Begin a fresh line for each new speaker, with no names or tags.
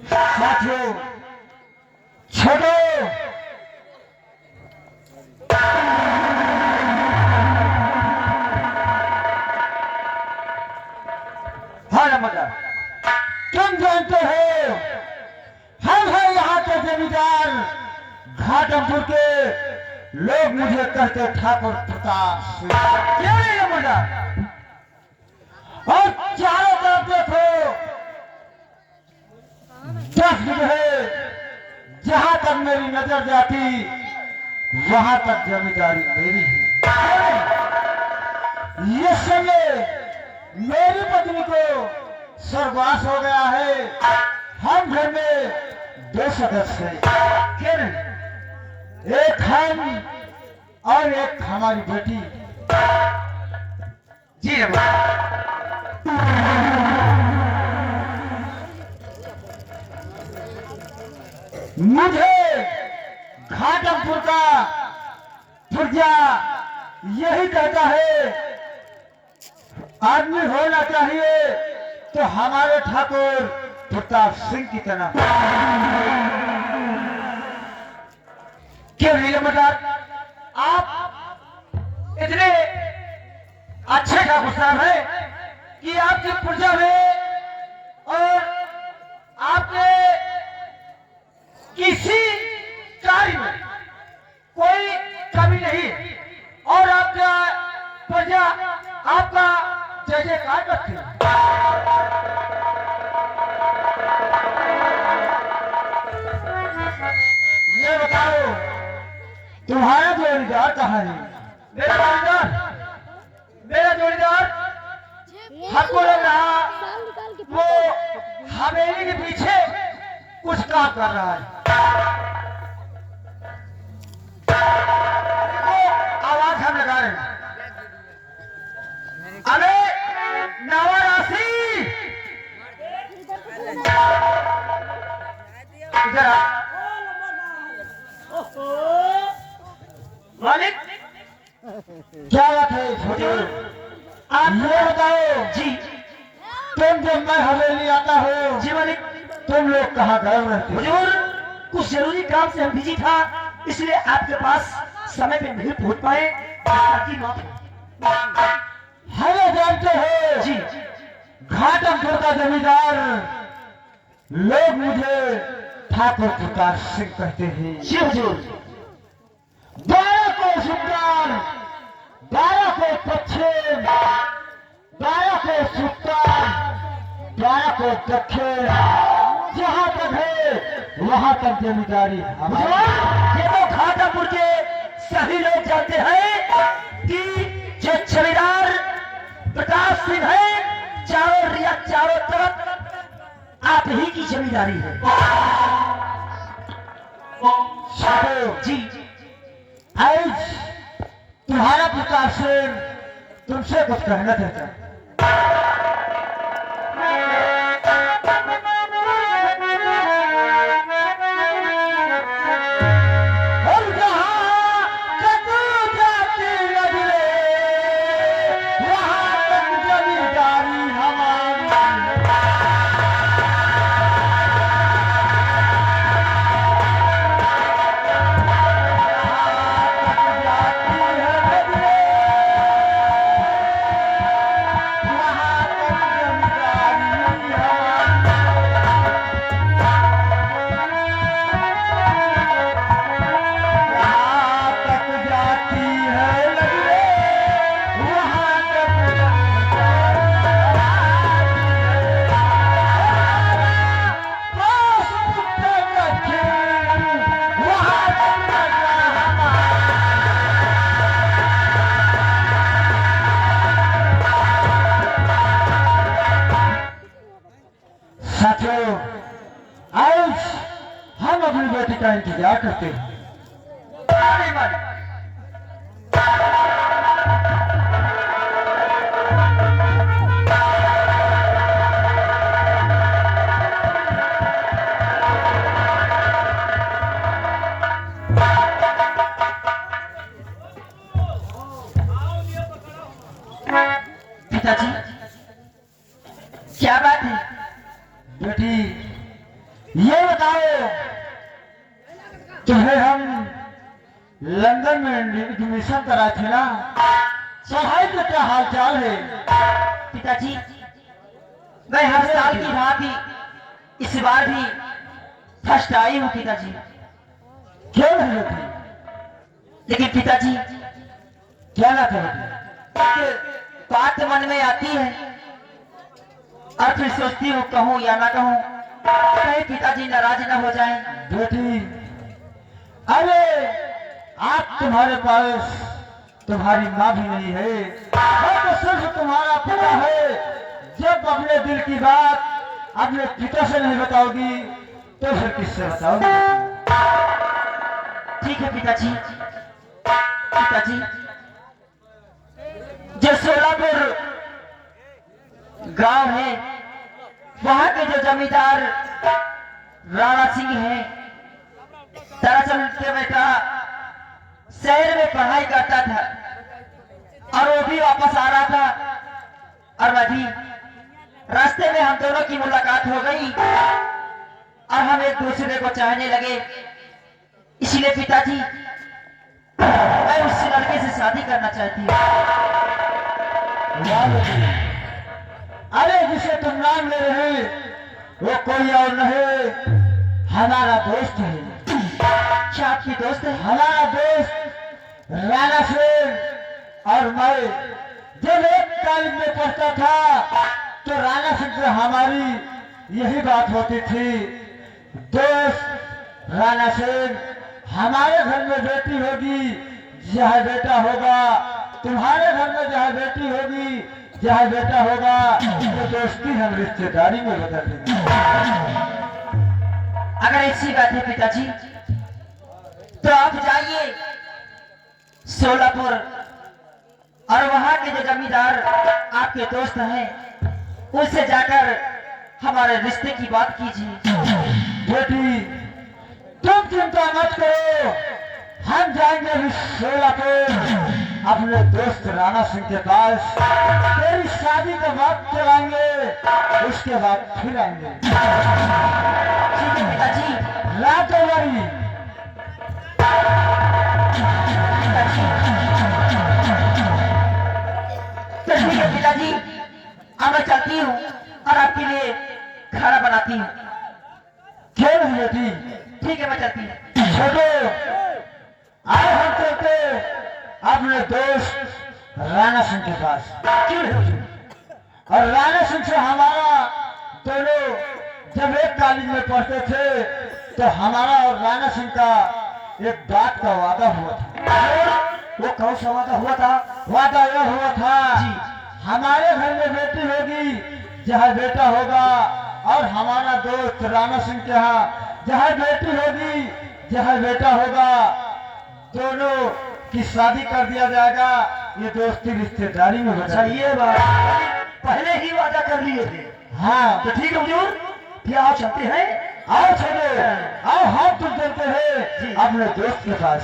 साथियों, छोड़ो। हाँ नमस्कार। तुम जानते हो हम हैं यहाँ के जमींदार घाटमपुर के। लोग मुझे कहते ठाकुर प्रताप सिंह। क्यों नहीं नमस्कार? और चारों तरफ देखो, 10 जगह जहां तक मेरी नजर जाती वहां तक जमींदारी मेरी है। ये समय मेरी पत्नी को स्वर्गवास हो गया है। हम घर में 2 सदस्य हैं। क्यों नहीं? एक हम और एक हमारी बेटी। जी मुझे घाटमपुर का पुर्जा यही कहता है, आदमी होना चाहिए तो हमारे ठाकुर प्रताप सिंह की तरह। क्यों नहीं मजाक? आप इतने अच्छे ठाकुर साहब हैं कि आपकी पुर्जा में और आपके किसी कार्य में कोई कमी नहीं, और आपका प्रजा आपका जय जयकार करती है। ये बताओ तुम्हारा जोड़ीदार कहाँ है? मेरा जोड़ीदार हमको लग रहा वो हवेली के पीछे कुछ काम कर रहा है। आवाज हम लगा रहे हैं। अरे नवारासी इधर आ। मालिक क्या बात है? आप ये बताओ जी, तुम जब मैं हवेली आता हूँ जी मालिक, तुम लोग कहाँ गए रहते? हुजूर कुछ जरूरी काम से हम बिजी था, इसलिए आपके पास समय पे नहीं पहुंच पाए। हमें जानते हो जी, घाटमपुर का जमींदार लोग मुझे ठाकुर प्रताप सिंह कहते हैं। जी हुजूर। 12 को सुल्तान, 12 को पश्चिम, 12 को सुल्तान, 12 को दक्षिण, जहां तक है वहां तक जमींदारी हमारी। ये तो घाटमपुर के सभी लोग जानते हैं कि जो जमींदार प्रताप सिंह है, चारों तरफ आप ही की जमींदारी है। जी आज तुम्हारा प्रताप सिंह तुमसे कुछ कहना चाहता है। साथियों, आज हम अपनी बेटी का इंतजार करते हैं। पिताजी क्या बात है? बेटी ये बताओ, तुम्हें हम लंदन में एडमिशन कराए थे ना, पढ़ाई का क्या हाल चाल है?
पिताजी, मैं हर साल की भांति इस बार भी फर्स्ट आई हूँ पिताजी।
क्यों नहीं होती?
लेकिन पिताजी,
क्या ना होती?
एक बात मन में आती है और फिर सोचती हूँ कहूँ या ना कहूँ, कहीं पिताजी नाराज ना हो जाएं।
बेटी, अरे आप तुम्हारे पास तुम्हारी माँ भी नहीं है, वो तो सिर्फ तुम्हारा पिता है। जब अपने दिल की बात अपने पिता से नहीं बताओगी तो फिर किससे बताओगी?
ठीक है पिताजी। पिताजी, जो सोलापुर गांव है, वहां के जो जमींदार राणा सिंह हैं, दरअसल उनके बेटा शहर में पढ़ाई करता था और वो भी वापस आ रहा था, और वही रास्ते में हम दोनों की मुलाकात हो गई और हम एक दूसरे को चाहने लगे। इसलिए पिताजी, मैं उस लड़के से शादी करना चाहती हूँ।
अरे जिसे तुम नाम ले रहे वो कोई और नहीं, हमारा दोस्त है।
क्या आपकी दोस्त है?
हमारा दोस्त राणा सिंह और मैं जब एक कॉलेज में पढ़ता था तो राणा सिंह से हमारी यही बात होती थी, दोस्त राणा सिंह, हमारे घर में बेटी होगी जहाँ बेटा होगा, तुम्हारे घर में जहाँ बेटी होगी जहाँ बेटा होगा, तो दोस्ती हम रिश्तेदारी में बदल देंगे।
अगर ऐसी बात है पिताजी, तो आप जाइए सोलापुर और वहां के जो जमींदार आपके दोस्त हैं उनसे जाकर हमारे रिश्ते की बात कीजिए।
बेटी, तुम चिंता मत करो, हम जाएंगे अभी सोलापुर अपने दोस्त राणा सिंह के पास, तेरी शादी का वक्त चलाएंगे, उसके बाद फिर आएंगे।
ठीक है पिताजी।
रात हमारी
तो ठीक है पिताजी, अब मैं चलती हूँ और आपके लिए खाना बनाती हूँ।
क्यों नहीं बेटी?
ठीक है, मैं चलती हूँ।
छोटो, आज हम चलते अपने दोस्त राणा सिंह के पास।
क्यों नहीं?
और राणा सिंह से हमारा दोनों जब एक कॉलेज में पढ़ते थे तो हमारा और राणा सिंह का एक बात का वादा हुआ था।
वो कौन सा वादा हुआ था?
वादा यह हुआ था जी, हमारे घर में बेटी होगी जहाँ बेटा होगा, और हमारा दोस्त राणा सिंह के यहाँ जहाँ बेटी होगी जहाँ बेटा होगा, दोनों की शादी कर दिया जाएगा। ये दोस्ती रिश्तेदारी में बचा।
ये बात पहले ही वादा कर लिए थे।
हाँ
तो ठीक है हुजूर, फिर आप चलते हैं।
आओ चलो, आओ हम तुम चलते हैं अपने दोस्त के पास।